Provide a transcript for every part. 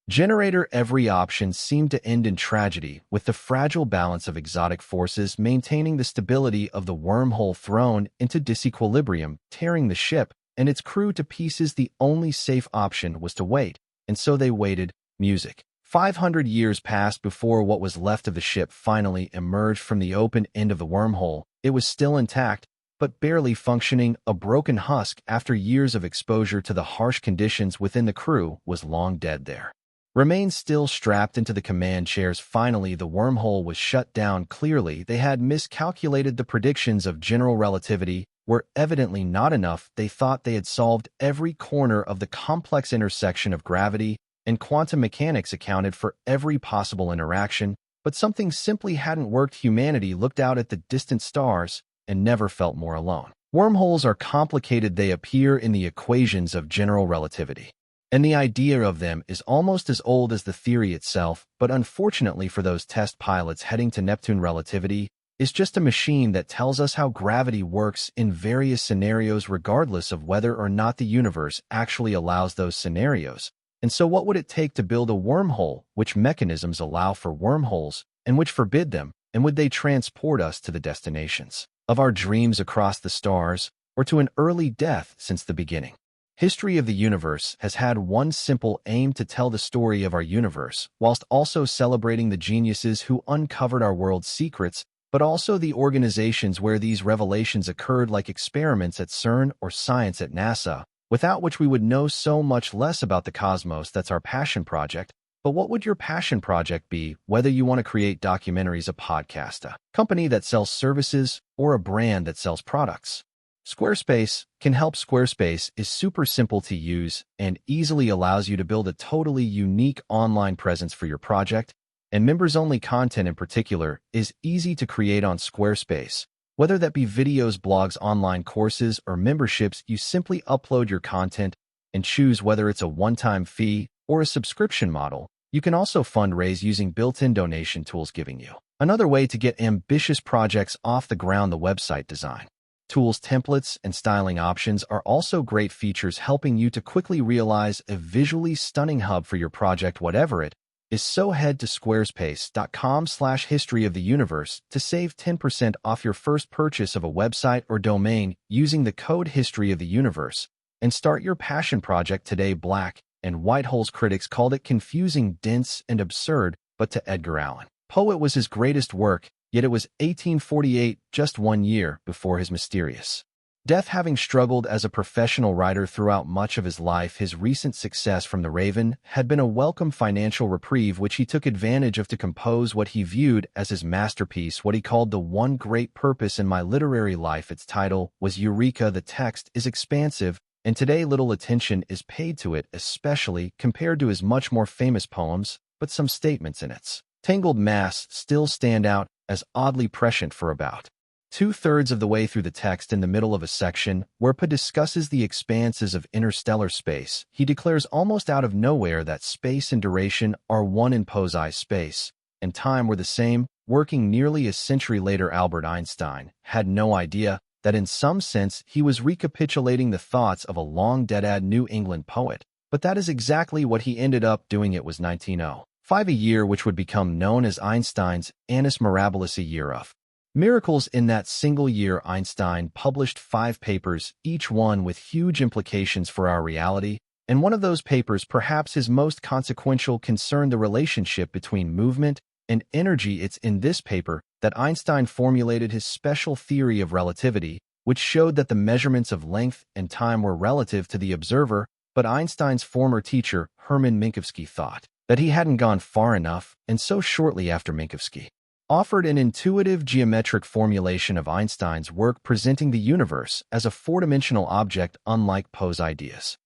Generator every option seemed to end in tragedy, with the fragile balance of exotic forces maintaining the stability of the wormhole thrown into disequilibrium, tearing the ship and its crew to pieces. The only safe option was to wait, and so they waited. Music. 500 years passed before what was left of the ship finally emerged from the open end of the wormhole. It was still intact, but barely functioning. A broken husk after years of exposure to the harsh conditions within the crew was long dead there. Remained still strapped into the command chairs. Finally, the wormhole was shut down. Clearly, they had miscalculated. The predictions of general relativity were evidently not enough. They thought they had solved every corner of the complex intersection of gravity and quantum mechanics, accounted for every possible interaction, but something simply hadn't worked. Humanity looked out at the distant stars and never felt more alone. Wormholes are complicated. They appear in the equations of general relativity, and the idea of them is almost as old as the theory itself. But unfortunately for those test pilots heading to Neptune, relativity is just a machine that tells us how gravity works in various scenarios, regardless of whether or not the universe actually allows those scenarios. And so what would it take to build a wormhole? Which mechanisms allow for wormholes and which forbid them? And would they transport us to the destinations of our dreams across the stars, or to an early death? Since the beginning, History of the Universe has had one simple aim: to tell the story of our universe, whilst also celebrating the geniuses who uncovered our world's secrets, but also the organizations where these revelations occurred, like experiments at CERN or science at NASA, without which we would know so much less about the cosmos. That's our passion project. But what would your passion project be? Whether you want to create documentaries, a podcast, a company that sells services, or a brand that sells products, Squarespace can help. Squarespace is super simple to use and easily allows you to build a totally unique online presence for your project, and members-only content in particular is easy to create on Squarespace. Whether that be videos, blogs, online courses, or memberships, you simply upload your content and choose whether it's a one-time fee or a subscription model. You can also fundraise using built-in donation tools, giving you another way to get ambitious projects off the ground. The website design tools, templates, and styling options are also great features, helping you to quickly realize a visually stunning hub for your project, whatever it is. So head to squarespace.com/history of the universe to save 10% off your first purchase of a website or domain using the code history of the universe, and start your passion project today. Black and White Hole's critics called it confusing, dense, and absurd, but to Edgar Allan Poe it was his greatest work, yet it was 1848, just 1 year before his mysterious death. Having struggled as a professional writer throughout much of his life, his recent success from The Raven had been a welcome financial reprieve, which he took advantage of to compose what he viewed as his masterpiece, what he called the one great purpose in my literary life. Its title was Eureka. The text is expansive, and today little attention is paid to it, especially compared to his much more famous poems, but some statements in its tangled mass still stand out as oddly prescient. For about two-thirds of the way through the text, in the middle of a section where Poe discusses the expanses of interstellar space, he declares almost out of nowhere that space and duration are one. In Poe's eyes, space and time were the same. Working nearly a century later, Albert Einstein had no idea that in some sense he was recapitulating the thoughts of a long-dead New England poet, but that is exactly what he ended up doing. It was 1905, a year which would become known as Einstein's Annus Mirabilis, a year of miracles. In that single year, Einstein published 5 papers, each one with huge implications for our reality, and one of those papers, perhaps his most consequential, concerned the relationship between movement and energy. It's in this paper that Einstein formulated his special theory of relativity, which showed that the measurements of length and time were relative to the observer. But Einstein's former teacher, Hermann Minkowski, thought that he hadn't gone far enough, and so shortly after, Minkowski offered an intuitive geometric formulation of Einstein's work, presenting the universe as a four-dimensional object, unlike Poe's ideas.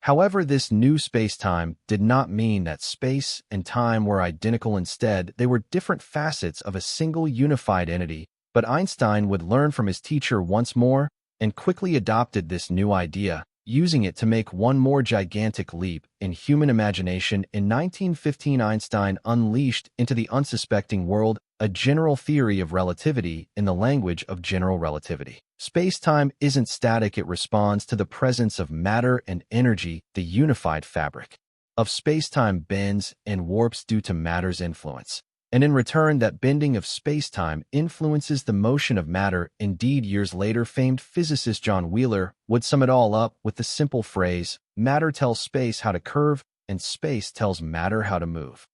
However, this new space-time did not mean that space and time were identical. Instead, they were different facets of a single unified entity. But Einstein would learn from his teacher once more and quickly adopted this new idea, using it to make one more gigantic leap in human imagination. In 1915, Einstein unleashed into the unsuspecting world a general theory of relativity in the language of general relativity. Space-time isn't static, it responds to the presence of matter and energy, the unified fabric of space-time bends and warps due to matter's influence. And in return, that bending of space-time influences the motion of matter. Indeed, years later, famed physicist John Wheeler would sum it all up with the simple phrase, "Matter tells space how to curve, and space tells matter how to move."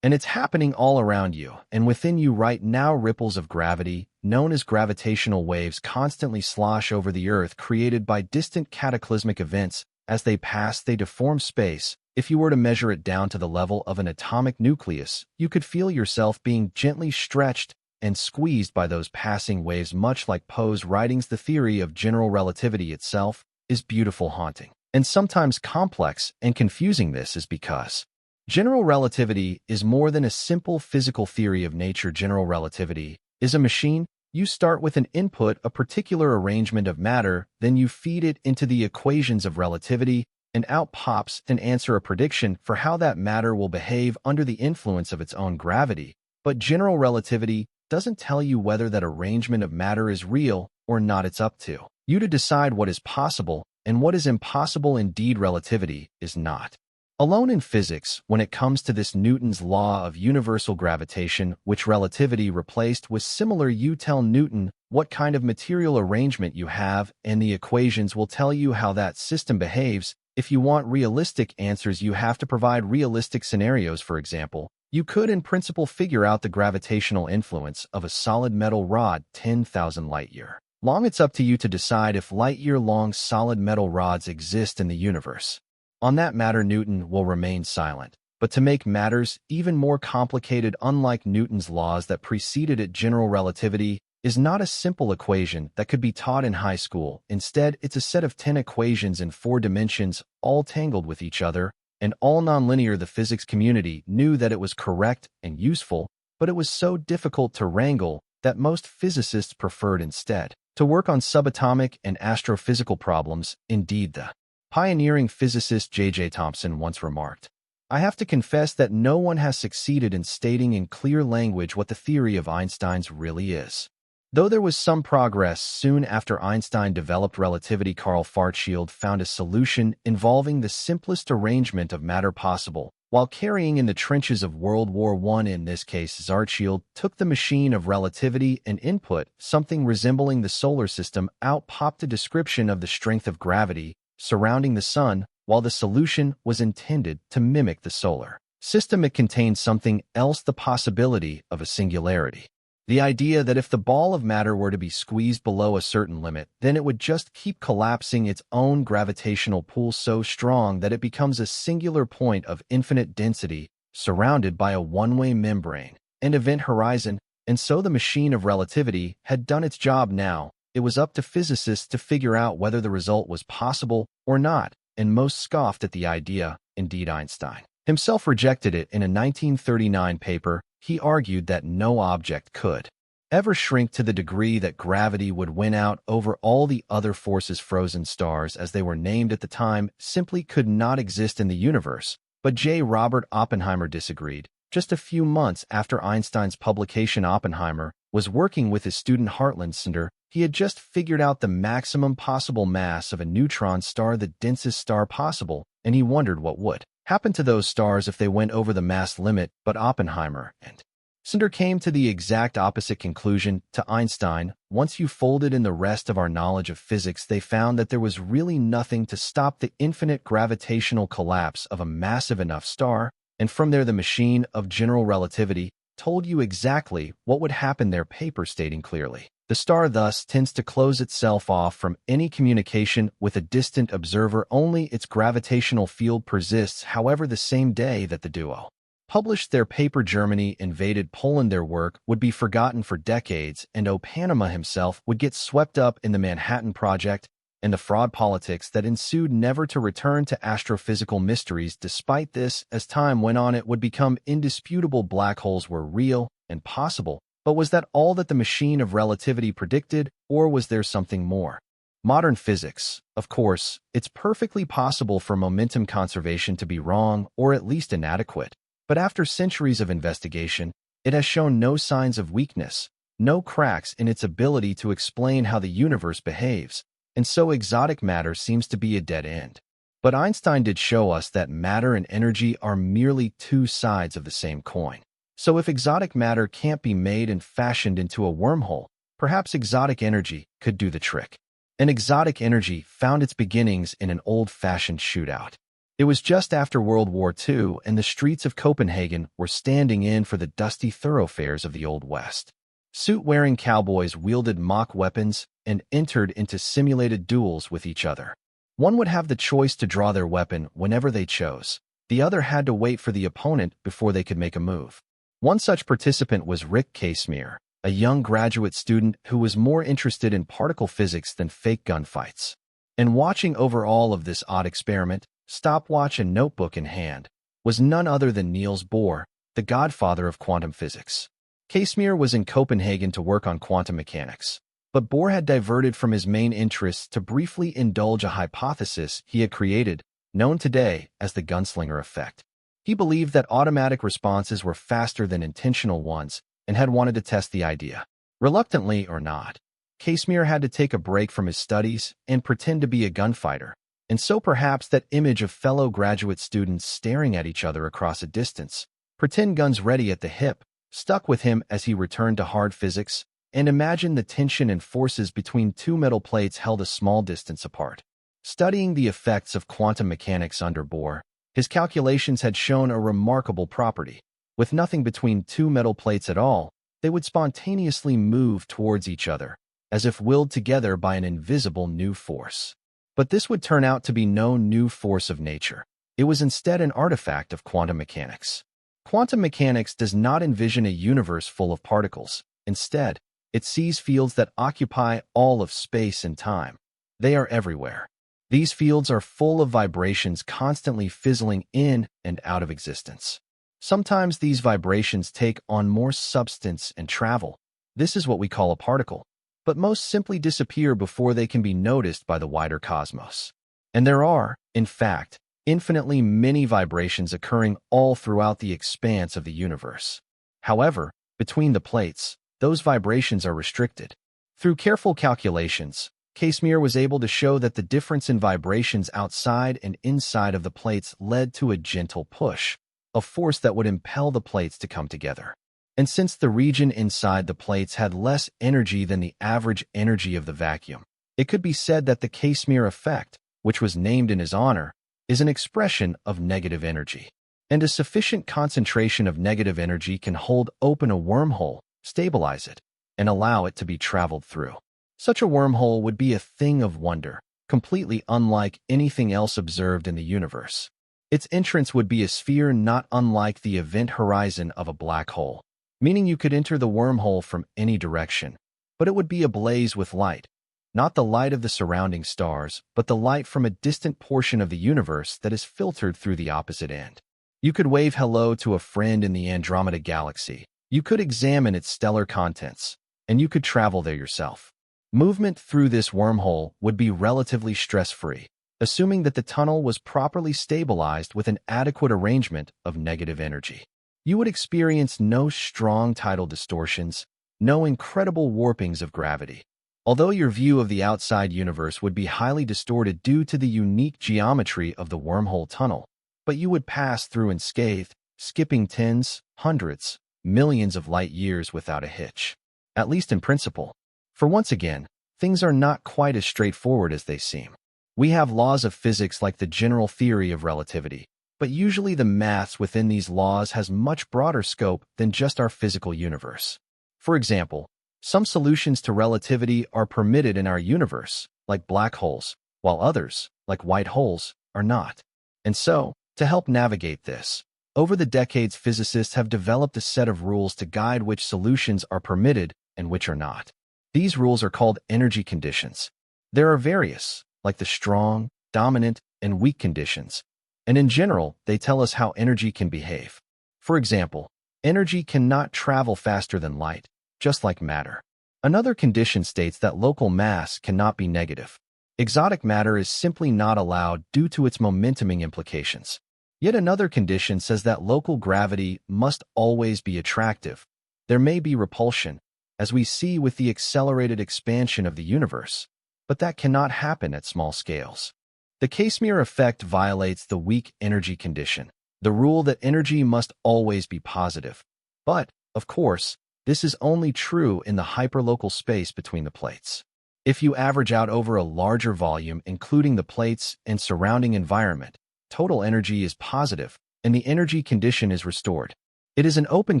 And it's happening all around you and within you right now. Ripples of gravity, known as gravitational waves, constantly slosh over the Earth, created by distant cataclysmic events. As they pass, they deform space. If you were to measure it down to the level of an atomic nucleus, you could feel yourself being gently stretched and squeezed by those passing waves, much like Poe's writings. The theory of general relativity itself is beautiful, haunting, and sometimes complex and confusing. This is because general relativity is more than a simple physical theory of nature. General relativity is a machine. You start with an input, a particular arrangement of matter, then you feed it into the equations of relativity, and out pops an answer, a prediction for how that matter will behave under the influence of its own gravity. But general relativity doesn't tell you whether that arrangement of matter is real or not. It's up to you to decide what is possible and what is impossible. Indeed, relativity is not alone in physics when it comes to this. Newton's law of universal gravitation, which relativity replaced, was similar. You tell Newton what kind of material arrangement you have, and the equations will tell you how that system behaves. If you want realistic answers, you have to provide realistic scenarios. For example, you could in principle figure out the gravitational influence of a solid metal rod 10,000 light-year long. It's up to you to decide if light-year-long solid metal rods exist in the universe. On that matter, Newton will remain silent. But to make matters even more complicated, unlike Newton's laws that preceded it, general relativity is not a simple equation that could be taught in high school. Instead, it's a set of 10 equations in 4 dimensions, all tangled with each other, and all nonlinear. The physics community knew that it was correct and useful, but it was so difficult to wrangle that most physicists preferred instead to work on subatomic and astrophysical problems. Indeed, the pioneering physicist J.J. Thomson once remarked, "I have to confess that no one has succeeded in stating in clear language what the theory of Einstein's really is." Though there was some progress soon after Einstein developed relativity, Karl Schwarzschild found a solution involving the simplest arrangement of matter possible. While carrying in the trenches of World War I, in this case, Schwarzschild took the machine of relativity and input something resembling the solar system. Out popped a description of the strength of gravity surrounding the sun. While the solution was intended to mimic the solar system, it contained something else: the possibility of a singularity. The idea that if the ball of matter were to be squeezed below a certain limit, then it would just keep collapsing, its own gravitational pull so strong that it becomes a singular point of infinite density surrounded by a one-way membrane and event horizon. And so the machine of relativity had done its job. Now it was up to physicists to figure out whether the result was possible or not, and most scoffed at the idea. Indeed, Einstein himself rejected it. In a 1939 paper, he argued that no object could ever shrink to the degree that gravity would win out over all the other forces. Frozen stars, as they were named at the time, simply could not exist in the universe. But J. Robert Oppenheimer disagreed. Just a few months after Einstein's publication, Oppenheimer was working with his student Hartland Sender. He had just figured out the maximum possible mass of a neutron star, the densest star possible, and he wondered what would happen to those stars if they went over the mass limit. But Oppenheimer and Sender came to the exact opposite conclusion to Einstein. Once you folded in the rest of our knowledge of physics, they found that there was really nothing to stop the infinite gravitational collapse of a massive enough star, and from there the machine of general relativity told you exactly what would happen. Their paper stating clearly, the star thus tends to close itself off from any communication with a distant observer. Only its gravitational field persists. However, the same day that the duo published their paper, Germany invaded Poland. Their work would be forgotten for decades, and Oppenheimer himself would get swept up in the Manhattan Project and the fraud politics that ensued, never to return to astrophysical mysteries. Despite this, as time went on, it would become indisputable black holes were real and possible. But was that all that the machine of relativity predicted, or was there something more? Modern physics, of course, it's perfectly possible for momentum conservation to be wrong or at least inadequate. But after centuries of investigation, it has shown no signs of weakness, no cracks in its ability to explain how the universe behaves, and so exotic matter seems to be a dead end. But Einstein did show us that matter and energy are merely two sides of the same coin. So if exotic matter can't be made and fashioned into a wormhole, perhaps exotic energy could do the trick. And exotic energy found its beginnings in an old-fashioned shootout. It was just after World War II, and the streets of Copenhagen were standing in for the dusty thoroughfares of the Old West. Suit-wearing cowboys wielded mock weapons and entered into simulated duels with each other. One would have the choice to draw their weapon whenever they chose. The other had to wait for the opponent before they could make a move. One such participant was Rick Casimir, a young graduate student who was more interested in particle physics than fake gunfights. And watching over all of this odd experiment, stopwatch and notebook in hand, was none other than Niels Bohr, the godfather of quantum physics. Casimir was in Copenhagen to work on quantum mechanics, but Bohr had diverted from his main interests to briefly indulge a hypothesis he had created, known today as the gunslinger effect. He believed that automatic responses were faster than intentional ones and had wanted to test the idea. Reluctantly or not, Casimir had to take a break from his studies and pretend to be a gunfighter, and so perhaps that image of fellow graduate students staring at each other across a distance, pretend guns ready at the hip, stuck with him as he returned to hard physics, and imagined the tension and forces between two metal plates held a small distance apart. Studying the effects of quantum mechanics under Bohr, his calculations had shown a remarkable property. With nothing between two metal plates at all, they would spontaneously move towards each other, as if willed together by an invisible new force. But this would turn out to be no new force of nature. It was instead an artifact of quantum mechanics. Quantum mechanics does not envision a universe full of particles. Instead, it sees fields that occupy all of space and time. They are everywhere. These fields are full of vibrations constantly fizzling in and out of existence. Sometimes these vibrations take on more substance and travel. This is what we call a particle, but most simply disappear before they can be noticed by the wider cosmos. And there are, in fact, infinitely many vibrations occurring all throughout the expanse of the universe. However, between the plates, those vibrations are restricted. Through careful calculations, Casimir was able to show that the difference in vibrations outside and inside of the plates led to a gentle push, a force that would impel the plates to come together. And since the region inside the plates had less energy than the average energy of the vacuum, it could be said that the Casimir effect, which was named in his honor, is an expression of negative energy. And a sufficient concentration of negative energy can hold open a wormhole, stabilize it, and allow it to be traveled through. Such a wormhole would be a thing of wonder, completely unlike anything else observed in the universe. Its entrance would be a sphere not unlike the event horizon of a black hole, meaning you could enter the wormhole from any direction, but it would be ablaze with light, not the light of the surrounding stars, but the light from a distant portion of the universe that is filtered through the opposite end. You could wave hello to a friend in the Andromeda Galaxy. You could examine its stellar contents, and you could travel there yourself. Movement through this wormhole would be relatively stress-free, assuming that the tunnel was properly stabilized with an adequate arrangement of negative energy. You would experience no strong tidal distortions, no incredible warpings of gravity. Although your view of the outside universe would be highly distorted due to the unique geometry of the wormhole tunnel, but you would pass through unscathed, skipping tens, hundreds, millions of light years without a hitch. At least in principle. For once again, things are not quite as straightforward as they seem. We have laws of physics like the general theory of relativity, but usually the maths within these laws has much broader scope than just our physical universe. For example, some solutions to relativity are permitted in our universe, like black holes, while others, like white holes, are not. And so, to help navigate this, over the decades physicists have developed a set of rules to guide which solutions are permitted and which are not. These rules are called energy conditions. There are various, like the strong, dominant, and weak conditions, and in general, they tell us how energy can behave. For example, energy cannot travel faster than light, just like matter. Another condition states that local mass cannot be negative. Exotic matter is simply not allowed due to its momentuming implications. Yet another condition says that local gravity must always be attractive. There may be repulsion, as we see with the accelerated expansion of the universe, but that cannot happen at small scales. The Casimir effect violates the weak energy condition, the rule that energy must always be positive. But, of course, this is only true in the hyperlocal space between the plates. If you average out over a larger volume, including the plates and surrounding environment, total energy is positive, and the energy condition is restored. It is an open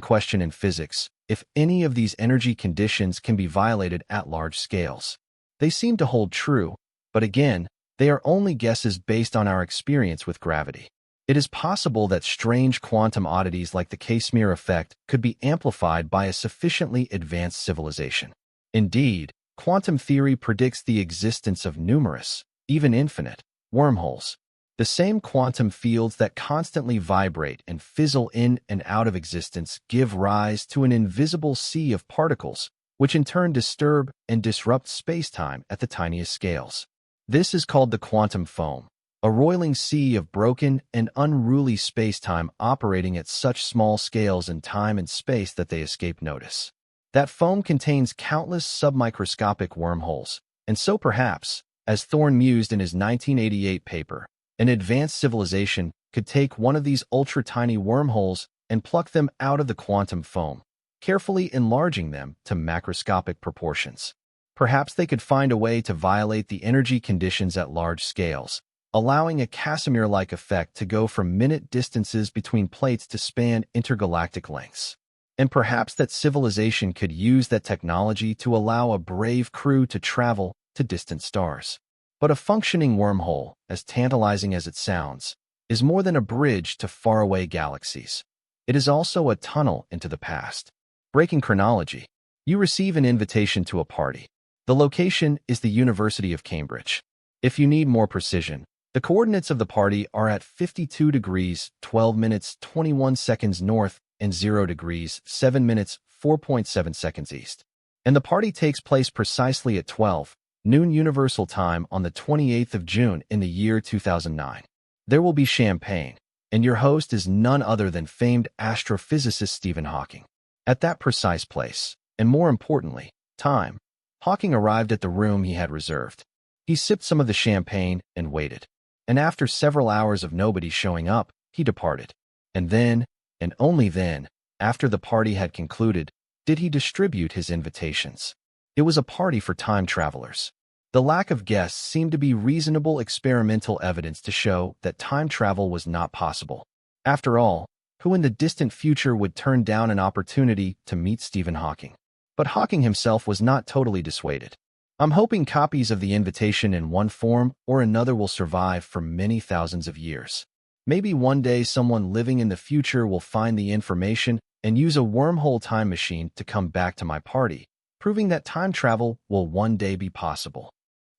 question in physics if any of these energy conditions can be violated at large scales. They seem to hold true, but again, they are only guesses based on our experience with gravity. It is possible that strange quantum oddities like the Casimir effect could be amplified by a sufficiently advanced civilization. Indeed, quantum theory predicts the existence of numerous, even infinite, wormholes. The same quantum fields that constantly vibrate and fizzle in and out of existence give rise to an invisible sea of particles, which in turn disturb and disrupt spacetime at the tiniest scales. This is called the quantum foam, a roiling sea of broken and unruly spacetime operating at such small scales in time and space that they escape notice. That foam contains countless submicroscopic wormholes, and so perhaps, as Thorne mused in his 1988 paper, an advanced civilization could take one of these ultra-tiny wormholes and pluck them out of the quantum foam, carefully enlarging them to macroscopic proportions. Perhaps they could find a way to violate the energy conditions at large scales, allowing a Casimir-like effect to go from minute distances between plates to span intergalactic lengths. And perhaps that civilization could use that technology to allow a brave crew to travel to distant stars. But a functioning wormhole, as tantalizing as it sounds, is more than a bridge to faraway galaxies. It is also a tunnel into the past. Breaking chronology. You receive an invitation to a party. The location is the University of Cambridge. If you need more precision, the coordinates of the party are at 52 degrees, 12 minutes, 21 seconds north and 0 degrees, 7 minutes, 4.7 seconds east. And the party takes place precisely at 12 noon Universal Time on the 28th of June in the year 2009. There will be champagne, and your host is none other than famed astrophysicist Stephen Hawking. At that precise place, and more importantly, time, Hawking arrived at the room he had reserved. He sipped some of the champagne and waited. And after several hours of nobody showing up, he departed. And then, and only then, after the party had concluded, did he distribute his invitations. It was a party for time travelers. The lack of guests seemed to be reasonable experimental evidence to show that time travel was not possible. After all, who in the distant future would turn down an opportunity to meet Stephen Hawking? But Hawking himself was not totally dissuaded. I'm hoping copies of the invitation in one form or another will survive for many thousands of years. Maybe one day someone living in the future will find the information and use a wormhole time machine to come back to my party, proving that time travel will one day be possible.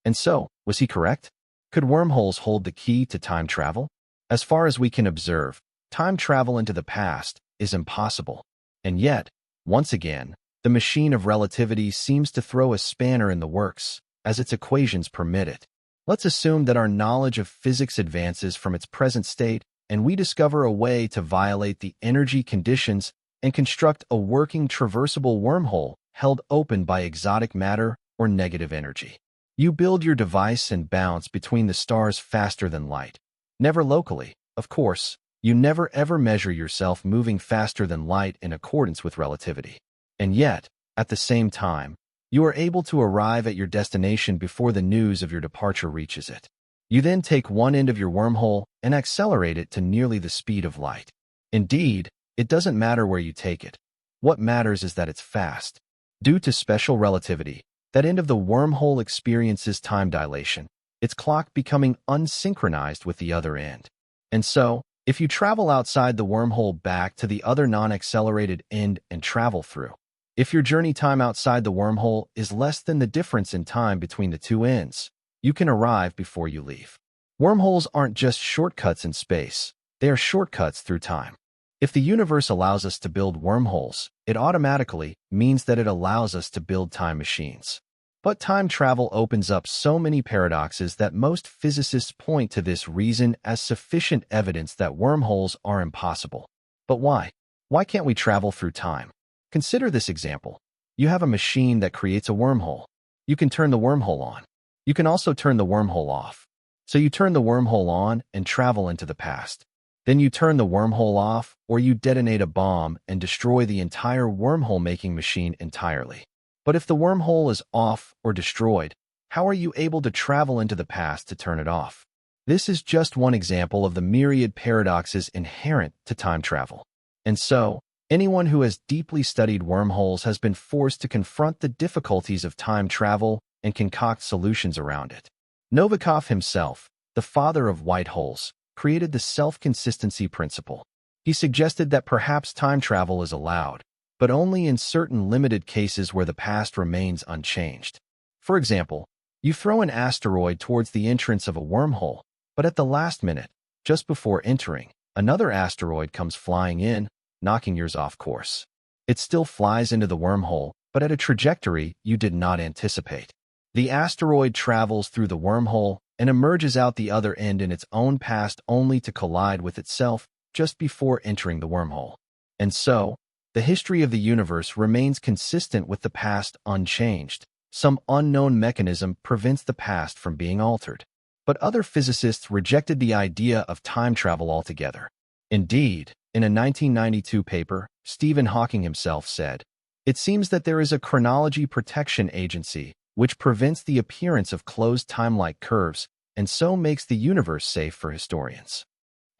And so, was he correct? Could wormholes hold the key to time travel? As far as we can observe, time travel into the past is impossible. And yet, once again, the machine of relativity seems to throw a spanner in the works, as its equations permit it. Let's assume that our knowledge of physics advances from its present state, and we discover a way to violate the energy conditions and construct a working traversable wormhole held open by exotic matter or negative energy. You build your device and bounce between the stars faster than light. Never locally, of course. You never ever measure yourself moving faster than light in accordance with relativity. And yet, at the same time, you are able to arrive at your destination before the news of your departure reaches it. You then take one end of your wormhole and accelerate it to nearly the speed of light. Indeed, it doesn't matter where you take it. What matters is that it's fast. Due to special relativity, that end of the wormhole experiences time dilation, its clock becoming unsynchronized with the other end. And so, if you travel outside the wormhole back to the other non-accelerated end and travel through, if your journey time outside the wormhole is less than the difference in time between the two ends, you can arrive before you leave. Wormholes aren't just shortcuts in space, they are shortcuts through time. If the universe allows us to build wormholes, it automatically means that it allows us to build time machines. But time travel opens up so many paradoxes that most physicists point to this reason as sufficient evidence that wormholes are impossible. But why? Why can't we travel through time? Consider this example. You have a machine that creates a wormhole. You can turn the wormhole on. You can also turn the wormhole off. So you turn the wormhole on and travel into the past. Then you turn the wormhole off, or you detonate a bomb and destroy the entire wormhole-making machine entirely. But if the wormhole is off or destroyed, how are you able to travel into the past to turn it off? This is just one example of the myriad paradoxes inherent to time travel. And so, anyone who has deeply studied wormholes has been forced to confront the difficulties of time travel and concoct solutions around it. Novikov himself, the father of white holes, created the self-consistency principle. He suggested that perhaps time travel is allowed, but only in certain limited cases where the past remains unchanged. For example, you throw an asteroid towards the entrance of a wormhole, but at the last minute, just before entering, another asteroid comes flying in, knocking yours off course. It still flies into the wormhole, but at a trajectory you did not anticipate. The asteroid travels through the wormhole and emerges out the other end in its own past only to collide with itself just before entering the wormhole. And so, the history of the universe remains consistent with the past unchanged. Some unknown mechanism prevents the past from being altered. But other physicists rejected the idea of time travel altogether. Indeed, in a 1992 paper, Stephen Hawking himself said, "It seems that there is a chronology protection agency which prevents the appearance of closed time-like curves and so makes the universe safe for historians."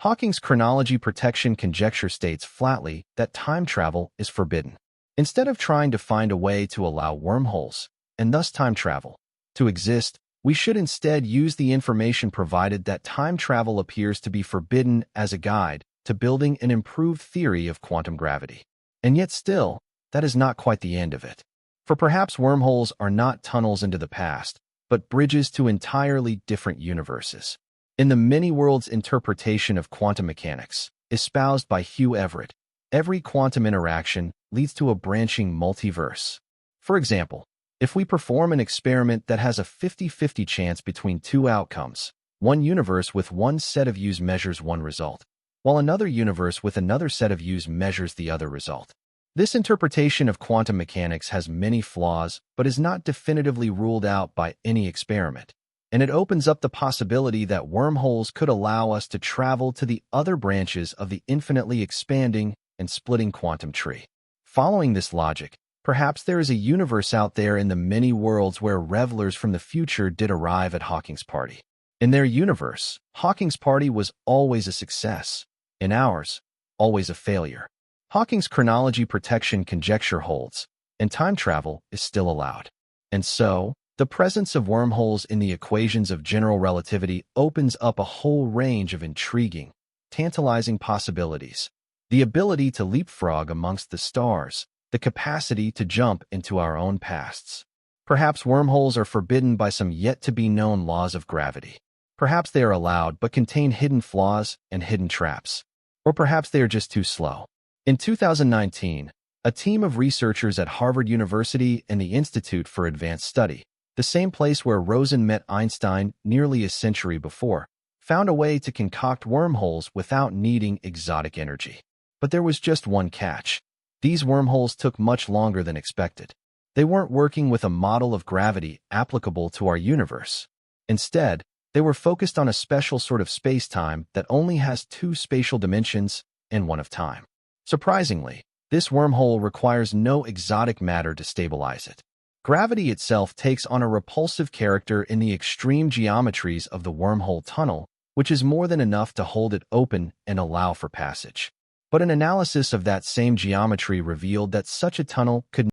Hawking's chronology protection conjecture states flatly that time travel is forbidden. Instead of trying to find a way to allow wormholes, and thus time travel, to exist, we should instead use the information provided that time travel appears to be forbidden as a guide to building an improved theory of quantum gravity. And yet still, that is not quite the end of it. For perhaps wormholes are not tunnels into the past, but bridges to entirely different universes. In the many worlds interpretation of quantum mechanics, espoused by Hugh Everett, every quantum interaction leads to a branching multiverse. For example, if we perform an experiment that has a 50-50 chance between two outcomes, one universe with one set of views measures one result, while another universe with another set of views measures the other result. This interpretation of quantum mechanics has many flaws, but is not definitively ruled out by any experiment, and it opens up the possibility that wormholes could allow us to travel to the other branches of the infinitely expanding and splitting quantum tree. Following this logic, perhaps there is a universe out there in the many worlds where revelers from the future did arrive at Hawking's party. In their universe, Hawking's party was always a success. In ours, always a failure. Hawking's chronology protection conjecture holds, and time travel is still allowed. And so, the presence of wormholes in the equations of general relativity opens up a whole range of intriguing, tantalizing possibilities. The ability to leapfrog amongst the stars, the capacity to jump into our own pasts. Perhaps wormholes are forbidden by some yet-to-be-known laws of gravity. Perhaps they are allowed but contain hidden flaws and hidden traps. Or perhaps they are just too slow. In 2019, a team of researchers at Harvard University and the Institute for Advanced Study, the same place where Rosen met Einstein nearly a century before, found a way to concoct wormholes without needing exotic energy. But there was just one catch. These wormholes took much longer than expected. They weren't working with a model of gravity applicable to our universe. Instead, they were focused on a special sort of space-time that only has two spatial dimensions and one of time. Surprisingly, this wormhole requires no exotic matter to stabilize it. Gravity itself takes on a repulsive character in the extreme geometries of the wormhole tunnel, which is more than enough to hold it open and allow for passage. But an analysis of that same geometry revealed that such a tunnel could